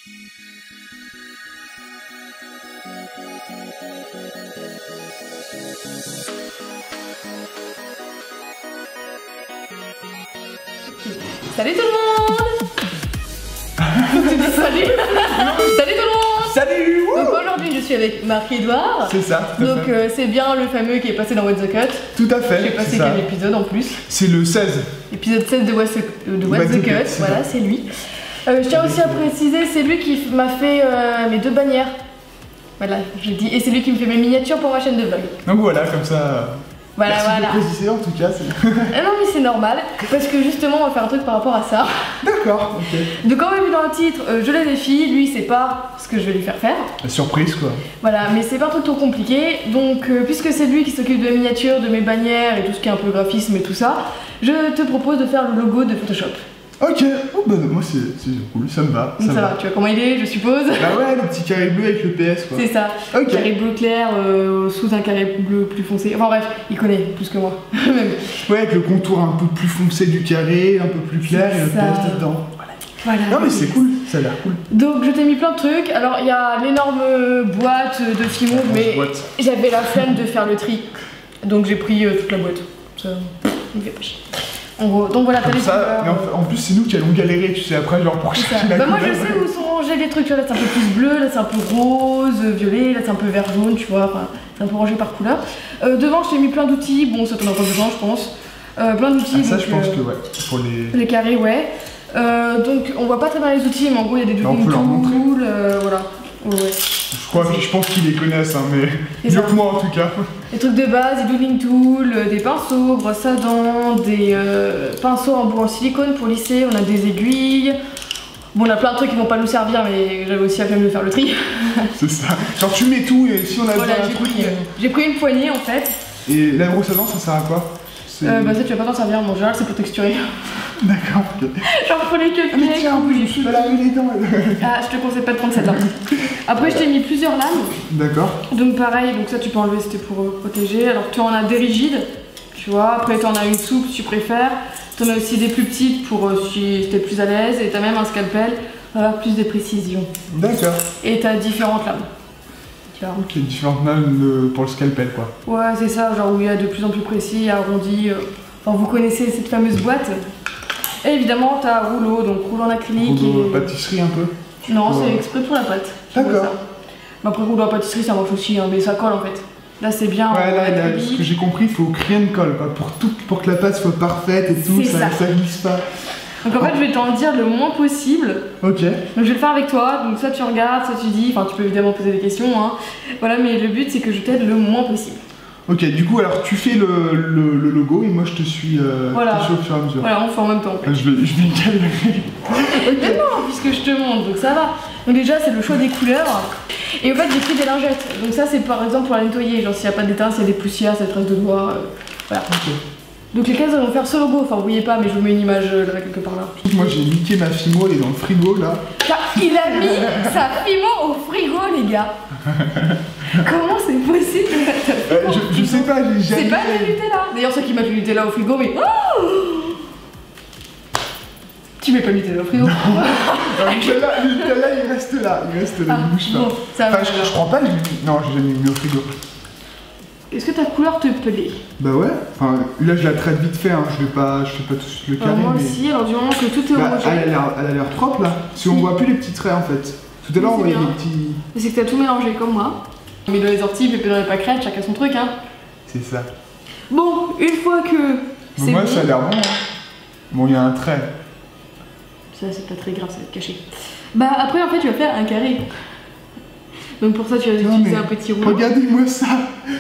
Salut tout le monde. Salut. Salut tout le monde. Salut. Donc aujourd'hui je suis avec Marc-Edouard. C'est ça. Donc c'est bien le fameux qui est passé dans What the Cut. Tout à fait. Je sais pas c'est quel épisode en plus. C'est le 16. Épisode 16 de What the Cut, voilà c'est lui. Je tiens aussi à préciser, c'est lui qui m'a fait mes 2 bannières. Voilà, je dis, et c'est lui qui me fait mes miniatures pour ma chaîne de vlog. Donc voilà, comme ça. Voilà, merci voilà. de préciser en tout cas. Ah non mais c'est normal, parce que justement on va faire un truc par rapport à ça. D'accord, ok. Donc comme on a vu dans le titre, je les défie, lui c'est pas ce que je vais lui faire faire. La surprise quoi. Voilà, mais c'est pas un truc trop compliqué, donc puisque c'est lui qui s'occupe de mes miniatures, de mes bannières et tout ce qui est un peu graphisme et tout ça, je te propose de faire le logo de Photoshop. Ok, oh, bah, moi c'est cool, ça me va. Donc ça va, tu vois comment il est, je suppose. Bah ouais, le petit carré bleu avec le PS quoi. C'est ça, ok. Carré bleu clair sous un carré bleu plus foncé. Enfin bref, il connaît plus que moi. Même. Ouais, avec le contour un peu plus foncé du carré, un peu plus clair et le PS dedans. Voilà. Non mais c'est cool, ça a l'air cool. Donc je t'ai mis plein de trucs. Alors il y a l'énorme boîte de Fimo, mais j'avais la flemme de faire le tri. Donc j'ai pris toute la boîte. Ça me fait pas chier. En gros, donc voilà, t'as les ça, mais en plus c'est nous qui allons galérer, tu sais, après genre pour chercher la bah moi couleur. je sais où sont rangés les trucs, tu vois, là c'est un peu plus bleu, là c'est un peu rose, violet, là c'est un peu vert jaune, tu vois, enfin c'est un peu rangé par couleur. Devant je t'ai mis plein d'outils, bon ça t'en a pas besoin je pense. Plein d'outils. Ah, ça donc, je pense que ouais, pour les carrés ouais. Donc on voit pas très bien les outils, mais en gros il y a des doodling tools, voilà. Ouais. Je pense qu'ils les connaissent, hein, mais mieux que moi en tout cas. Des trucs de base, des doodling tools, des pinceaux, brosses à dents, des pinceaux en bout en silicone pour lisser, on a des aiguilles. Bon, on a plein de trucs qui vont pas nous servir, mais j'avais aussi la flemme de faire le tri. C'est ça. Genre tu mets tout et si on a besoin d'un truc. J'ai pris une poignée en fait. Et la brosse à dents, ça sert à quoi? Bah ça tu vas pas t'en servir, en général c'est pour texturer. D'accord, ok. Genre pour les cupcakes. Mais tiens, je me suis pas lavé les dents. Ah, je te conseille pas de prendre celle-là. Après je t'ai mis plusieurs lames. D'accord. Donc pareil, donc ça tu peux enlever, c'était pour protéger. Alors tu en as des rigides, tu vois, après tu en as une souple si tu préfères. Tu en as aussi des plus petites pour si t'es plus à l'aise. Et t'as même un scalpel pour avoir plus de précision. D'accord. Et t'as différentes lames. Ok, différentes lames pour le scalpel quoi. Ouais, c'est ça, genre où il y a de plus en plus précis, arrondi. Enfin, vous connaissez cette fameuse boîte. Et évidemment, t'as un rouleau, donc rouleau en acrylique. Rouleau pâtisserie un peu. Non, c'est exprès pour la pâte. D'accord. Mais après, rouleau en pâtisserie, ça marche aussi, hein, mais ça colle en fait. Là, c'est bien. Ouais, là, ce que j'ai compris, il faut que rien ne colle, quoi. Pour que la pâte soit parfaite et tout, ça glisse pas. Donc en fait, je vais t'en dire le moins possible. Ok. Donc je vais le faire avec toi, donc soit tu regardes, soit tu dis, enfin tu peux évidemment poser des questions, hein. Voilà, mais le but c'est que je t'aide le moins possible. Ok, du coup, alors tu fais le logo et moi je te suis voilà. au fur et à mesure. Voilà, on fait en même temps. En fait. Je vais galérer. Mais non, puisque je te montre, donc ça va. Donc déjà, c'est le choix des couleurs. Et en fait, j'ai pris des lingettes. Donc ça, c'est par exemple pour la nettoyer. Genre s'il n'y a pas d'étain, s'il y a des poussières, s'il y a des traces de doigts. Voilà. Ok. Donc les cases vont faire ce logo. Enfin, vous voyez pas, mais je vous mets une image là quelque part là. Moi, j'ai niqué ma Fimo, elle est dans le frigo là. Il a mis sa Fimo au frigo, les gars. Comment c'est possible de mettre ta Fimo je sais pas, j'ai jamais. C'est pas du Nutella. D'ailleurs, ceux qui mettent du Nutella au frigo, mais. Oh, tu mets pas le Nutella au frigo. Le Nutella, il reste là, il bouge pas. Bon, ça va. Enfin, je crois pas, non, j'ai jamais mis au frigo. Est-ce que ta couleur te plaît? Bah ouais, enfin là je la traite vite fait, hein. je fais pas tout de suite le carré. Moi mais... aussi, alors du moment que tout est homogène. Elle a l'air propre là, si on voit plus les petits traits en fait. Tout à l'heure on voyait des petits... C'est que t'as tout mélangé comme moi. Mais dans les orties, Pépé dans les pâquerettes, chacun son truc hein. C'est ça. Bon, une fois que c'est moi bon... ça a l'air bon hein. Bon, il y a un trait. Ça c'est pas très grave, ça va être caché. Bah après en fait tu vas faire un carré. Donc pour ça tu vas utiliser un petit rouleau. Regardez-moi ça.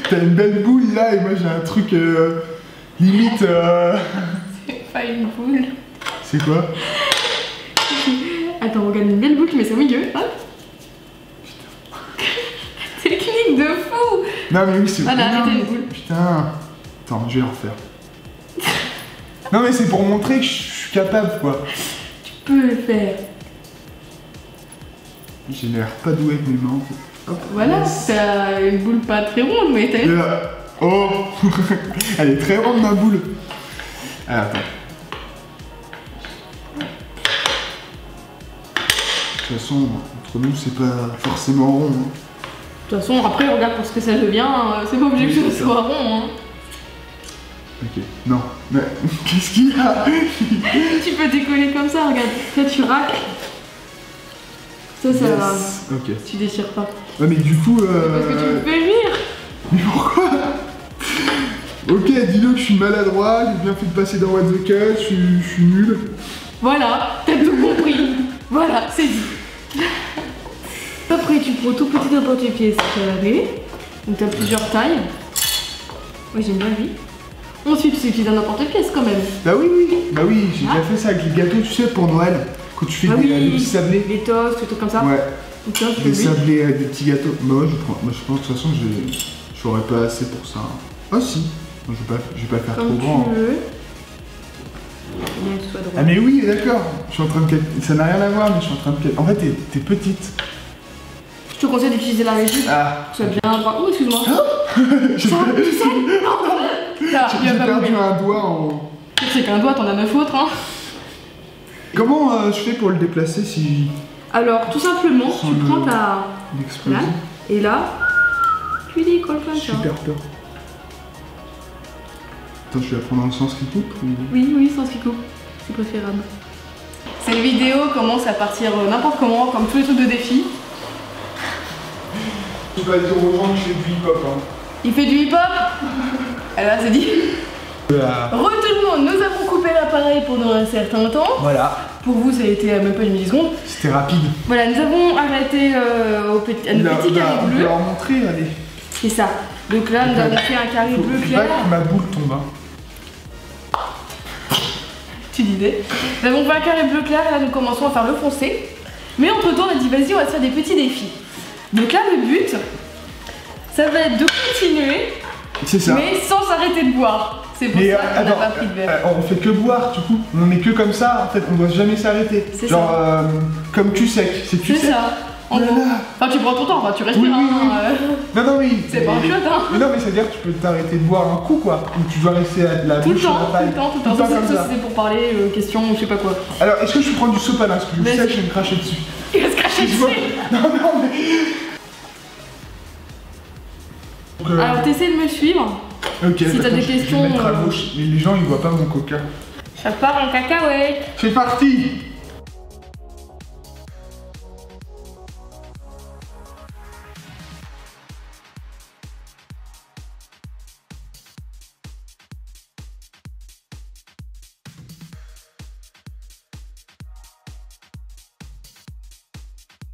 T'as une belle boule là et moi j'ai un truc limite... C'est pas une boule. C'est quoi? Attends, regarde une belle boucle mais c'est au milieu. Hop. Technique de fou. Non mais oui c'est... Voilà, arrêtez une boule. Putain. Attends, je vais le refaire. Non mais c'est pour montrer que je suis capable quoi. Tu peux le faire. J'ai l'air pas doué avec mes mains. Hop, voilà, t'as une boule pas très ronde, mais t'as une... Oh. Elle est très ronde ma boule. Ah, attends. toute façon, entre nous, c'est pas forcément rond. Hein. De toute façon, après, regarde pour ce que ça devient, hein. C'est pas obligé que ce soit rond. Hein. Ok, non, mais qu'est-ce qu'il y a? Tu peux décoller comme ça, regarde. Là, tu raques. Ça va. Ok. Tu déchires pas. Ouais, mais du coup. Parce que tu me fais rire. Mais pourquoi? Ok, dis-le que je suis maladroit, j'ai bien fait de passer dans What the Cut, je suis nul. Voilà, t'as tout compris. Voilà, c'est dit. Après, tu prends tout petit emporte-pièce carré. Donc, t'as plusieurs tailles. Oui, j'aime bien lui. Ensuite, tu utilises un emporte-pièce quand même. Bah oui, j'ai déjà fait ça avec les gâteaux, tu sais, pour Noël. Quand tu fais des petits sablés. Les toasts, des trucs comme ça. Ouais. Donc, là, des sablés avec des petits gâteaux. Bah ouais, moi je pense de toute façon, j'aurais pas assez pour ça. Ah si. Moi, je vais pas le faire comme trop grand. Tu veux. Bien que ce soit droit. Ah mais oui, d'accord. Je suis en train de... Ça n'a rien à voir, mais je suis en train de... En fait, t'es petite. Je te conseille d'utiliser la régie. Ah. Soit bien droit. Oh, excuse-moi. J'ai perdu un doigt en... C'est qu'un doigt, t'en as 9 autres, hein. Comment je fais pour le déplacer si... Alors, tout simplement, tu prends ta... L'exploser. Et là, tu décolles comme ça. Super peur. Attends, je vais la prendre dans le sens qui coupe ou... Oui, sans qui coupe. C'est préférable. Cette vidéo commence à partir n'importe comment, comme tous les trucs de défi. Je vais pas dire aux gens que je fais du hip-hop, hein. Il fait du hip-hop. Alors c'est dit. Re tout le monde, nous avons coupé l'appareil pendant un certain temps. Voilà. Pour vous, ça a été même pas une milliseconde. C'était rapide. Voilà, nous avons arrêté à nos petits carrés bleus. On peut leur montrer, allez. C'est ça. Donc là, nous avons fait un carré bleu clair. Faut pas que ma boule tombe, hein. Tu disais. Nous avons fait un carré bleu clair et là, nous commençons à faire le foncé. Mais entre temps, on a dit, vas-y, on va se faire des petits défis. Donc là, le but, ça va être de continuer. C'est ça. Mais sans s'arrêter de boire. C'est pour ça qu'on n'a pas pris de verre. On fait que boire, du coup. On est que comme ça, en fait, on doit jamais s'arrêter. C'est genre, ça. comme tu sec. C'est tu sec. C'est ça. En gros. Enfin, tu prends ton temps, enfin, tu respires. Oui, oui, oui. Non, oui. C'est pas un shot, hein. Mais non, mais c'est-à-dire que tu peux t'arrêter de boire un coup, quoi. Ou tu dois rester à la Tout le bouche temps, à la paille. tout le temps. Ça, c'est pour parler, questions, je sais pas quoi. Alors, est-ce que je peux prendre du sopalin? Parce que je sais que je vais me cracher dessus. Il va se cracher dessus. Non, mais... Alors, t'essaies de me suivre. Ok, si t'as des questions. Je vais mettre à gauche, mais les gens ils voient pas mon coca. Ça part en cacahuète. C'est parti.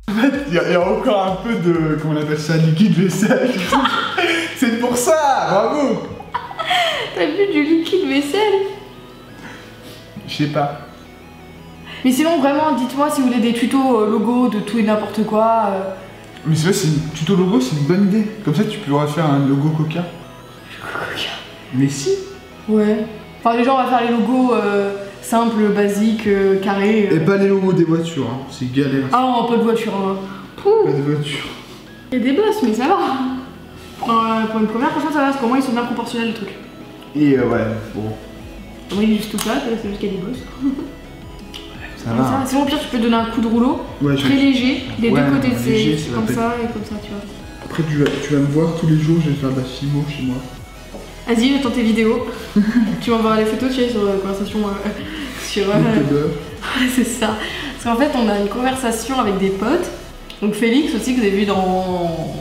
En fait, il y a encore un peu de, comment on appelle ça, liquide vaisselle. C'est pour ça, bravo. T'as vu du liquide vaisselle? Je sais pas. Mais sinon, vraiment, dites-moi si vous voulez des tutos logo de tout et n'importe quoi. Mais c'est vrai, tuto logo, c'est une bonne idée. Comme ça, tu pourras faire un logo Coca. Coca. Mais si. Ouais. Enfin, les gens, on va faire les logos simples, basiques, carrés. Et pas les logos des voitures, hein. C'est galère. Ah non, pas de voiture. Hein. Pas de voiture. Il y a des bosses, mais ça va. Pour une première, franchement, ça va, parce qu'au moins, ils sont bien proportionnels, les trucs. Et ouais, bon. Moi, il est juste tout plat, c'est juste qu'il y a des bosses. Ça va. Hein. Sinon, au pire, tu peux donner un coup de rouleau, très léger, des deux côtés, c'est comme ça et comme ça, tu vois. Après, tu vas me voir tous les jours, je vais faire de la filmo chez moi. Vas-y, j'attends tes vidéos. Tu m'enverras les photos, tu sais, sur la conversation sur... c'est ça. Parce qu'en fait, on a une conversation avec des potes. Donc Félix aussi, que vous avez vu dans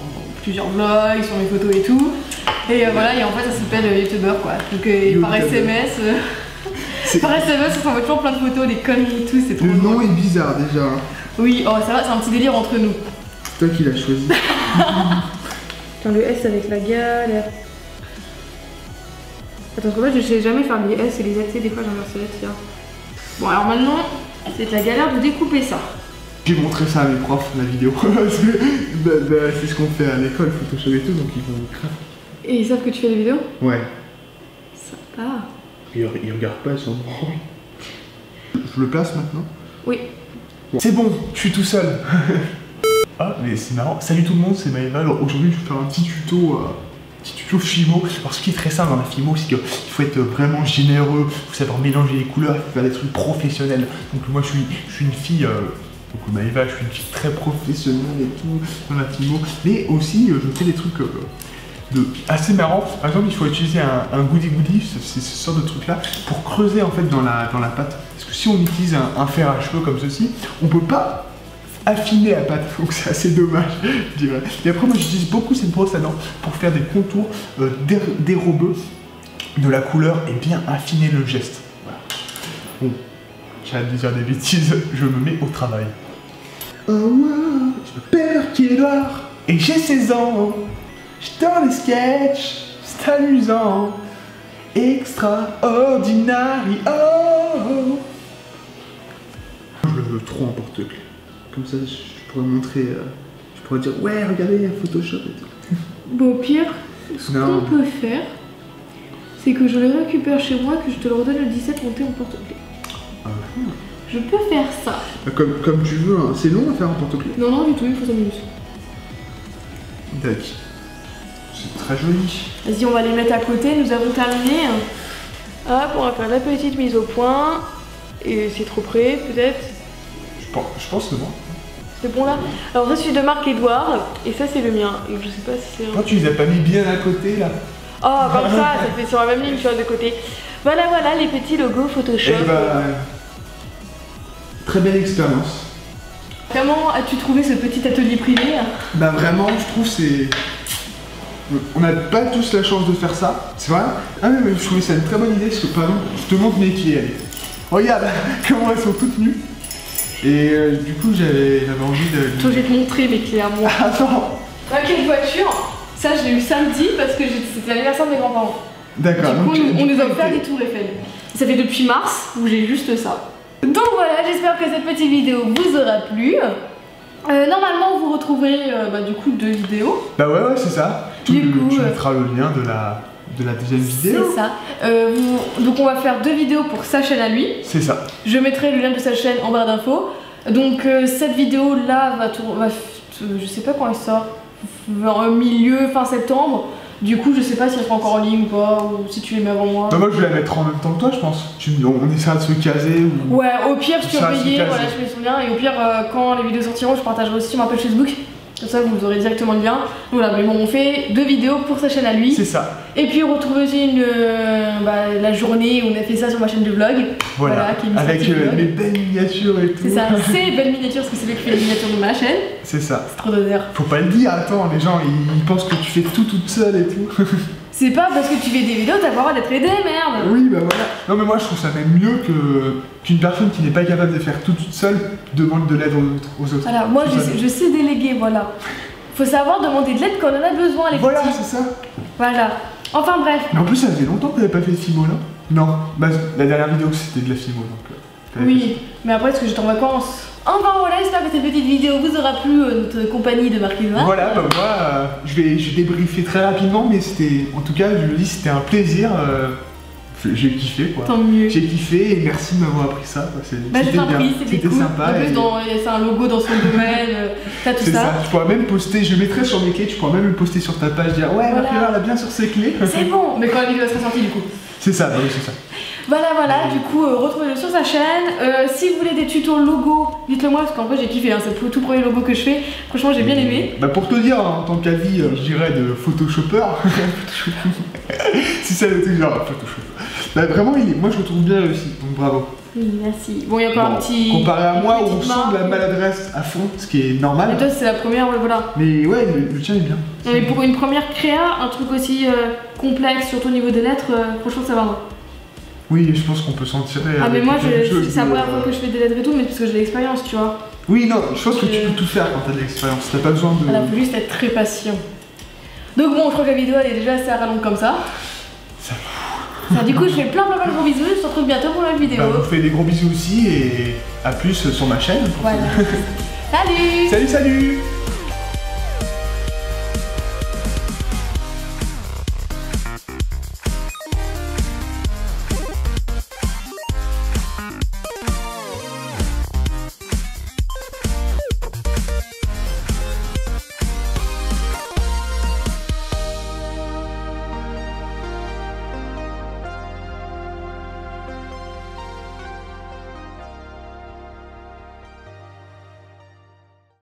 plusieurs vlogs, sur mes photos et tout. Et voilà, et en fait, ça s'appelle youtubeur, quoi. Donc par SMS... Par SMS, on s'envoie toujours plein de photos, des conneries et tout, c'est trop Le nom est bizarre déjà. Oui, oh ça va, c'est un petit délire entre nous. C'est toi qui l'as choisi. Putain, le S avec la galère. Attends, parce qu'en fait, je sais jamais faire les S et les AT, des fois j'inverse les lettres. Bon, alors maintenant, c'est la galère de découper ça. J'ai montré ça à mes profs, la vidéo. Parce que c'est ce qu'on fait à l'école, Photoshop et tout, donc ils vont grave. Et ils savent que tu fais des vidéos? Ouais. Sympa. Ils regardent pas, ils sont branlés. Je le place maintenant? Oui. Bon. C'est bon, je suis tout seul. Ah, mais c'est marrant. Salut tout le monde, c'est Maëva. Alors aujourd'hui, je vais faire un petit tuto Fimo. Alors ce qui est très simple dans la Fimo, c'est qu'il faut être vraiment généreux, il faut savoir mélanger les couleurs, il faut faire des trucs professionnels. Donc moi, je suis une fille Donc Maëva, je suis une fille très professionnelle et tout dans la Fimo, mais aussi je fais des trucs assez marrants. Par exemple, il faut utiliser un goody, c'est ce genre de truc là, pour creuser en fait dans la pâte. Parce que si on utilise un fer à cheveux comme ceci, on peut pas affiner la pâte, donc c'est assez dommage, je dirais. Et après, moi j'utilise beaucoup cette brosse à dents pour faire des contours dérobeux de la couleur et bien affiner le geste. Voilà. Bon, j'arrête de dire des bêtises, je me mets au travail. Oh wow, je m'appelle Edouard et j'ai 16 ans. J'adore les sketchs, c'est amusant. Extraordinaire, oh. Je veux trop un porte-clés. Comme ça, je pourrais montrer, je pourrais dire, ouais, regardez, Photoshop et tout. Bon, au pire, ce qu'on peut faire, c'est que je le récupère chez moi, que je te le redonne le 17 monté en porte-clés. Je peux faire ça. Comme tu veux, hein. C'est long à faire un porte-clés? Non, non, du tout, il faut 5 minutes. D'accord. C'est très joli. Vas-y, on va les mettre à côté, nous avons terminé. Hop, on va faire la petite mise au point. Et c'est trop près, peut-être? Je pense que c'est bon. C'est bon là? Alors ça, c'est de marque Edouard, et ça, c'est le mien. Et je sais pas si c'est... Toi, tu les as pas mis bien à côté, là? Oh, comme ça fait sur la même ligne, sur de côté. Voilà, les petits logos Photoshop. Eh bah... Très belle expérience. Comment as-tu trouvé ce petit atelier privé? Bah vraiment, je trouve c'est... On n'a pas tous la chance de faire ça, c'est vrai. Ah mais je trouvais ça une très bonne idée, parce que par exemple, je te montre mes clés, allez. Regarde comment elles sont toutes nues. Et du coup, j'avais envie de... Toi, je vais te montrer mes clés à moi. Attends. Quelle voiture? Ça, je l'ai eu samedi parce que c'était l'anniversaire de mes grands-parents. D'accord. Du coup, on nous a offert des tours Eiffel. Ça fait depuis mars où j'ai juste ça. Donc voilà, j'espère que cette petite vidéo vous aura plu. Normalement, vous retrouverez du coup 2 vidéos. Bah ouais, c'est ça. Tu mettras le lien de la deuxième vidéo. C'est ça. Donc on va faire 2 vidéos pour sa chaîne à lui. C'est ça. Je mettrai le lien de sa chaîne en barre d'infos. Donc cette vidéo là je sais pas quand elle sort, vers milieu, fin septembre. Du coup, je sais pas si elle sera encore en ligne ou pas, ou si tu les mets avant moi. Bah moi, je vais la mettre en même temps que toi, je pense. On essaiera de se caser ou... Ouais, au pire, surveiller, voilà, je mets son lien. Et au pire, quand les vidéos sortiront, je partagerai aussi sur ma page Facebook. Comme ça, vous aurez directement le lien. Voilà, mais bon, on fait 2 vidéos pour sa chaîne à lui. C'est ça. Et puis, on retrouve aussi la journée où on a fait ça sur ma chaîne de vlog. Voilà, qui est avec mes belles miniatures et tout. C'est ça, c'est belles miniatures, parce que c'est lui qui fait les miniatures de ma chaîne. C'est ça. C'est trop d'honneur. Faut pas le dire, attends, les gens, ils pensent que tu fais tout toute seule et tout. C'est pas parce que tu fais des vidéos, t'as pas le droit d'être aidé, merde. Oui, bah voilà. Non mais moi je trouve ça même mieux qu'une personne qui n'est pas capable de faire tout toute seule demande de l'aide aux autres. Voilà, moi je sais déléguer, voilà. Faut savoir demander de l'aide quand on en a besoin, les petits. Voilà, c'est ça. Voilà. Enfin bref. Mais en plus ça faisait longtemps que t'avais pas fait de Fimo là. Non, bah la dernière vidéo c'était de la Fimo donc... oui, mais après est-ce que j'étais en vacances? Enfin voilà, j'espère que cette petite vidéo vous aura plu, notre compagnie de Marc Edouard. Voilà, bah moi je vais débriefer très rapidement, mais c'était, en tout cas je le dis, c'était un plaisir. J'ai kiffé quoi. Tant mieux. J'ai kiffé et merci de m'avoir appris ça. C'était bien, c'était cool. Sympa. En plus, c'est un logo dans son domaine, t'as tout ça. C'est ça, tu pourras même poster, je mettrai sur mes clés, tu pourras même le poster sur ta page, dire ouais, Marc Edouard, elle a bien sur ses clés. C'est bon, mais quand la vidéo sera sortie du coup. C'est ça, bah oui, c'est ça. Voilà, du coup, retrouvez-le sur sa chaîne. Si vous voulez des tutos logo, dites-le moi, parce qu'en vrai, j'ai kiffé, hein, c'est le tout premier logo que je fais. Franchement, j'ai bien aimé. Bah, pour te dire, en tant qu'avis, je dirais de Photoshopper, si ça le truc genre Photoshopper. Bah, vraiment, moi je le trouve bien réussi, donc bravo. Merci. Bon, il y a encore un petit. Comparé à moi, où on sent de la maladresse à fond, ce qui est normal. Et toi, c'est la première, ouais, voilà. Mais ouais, le tien est bien. Mais pour une première créa, un truc aussi complexe, surtout au niveau des lettres, franchement, ça va. Oui, je pense qu'on peut s'en tirer. Ah, mais moi, c'est la première fois que je fais des lettres et tout, mais parce que j'ai de l'expérience, tu vois. Oui, non, je pense que tu peux tout faire quand t'as de l'expérience. T'as pas besoin de. Voilà, faut juste être très patient. Donc, bon, je crois que la vidéo elle est déjà assez rallonge comme ça. Ça, du coup, je fais plein de gros bisous. Je te retrouve bientôt pour la vidéo. Bah, je vous fais des gros bisous aussi et à plus sur ma chaîne. Voilà. Salut! Salut!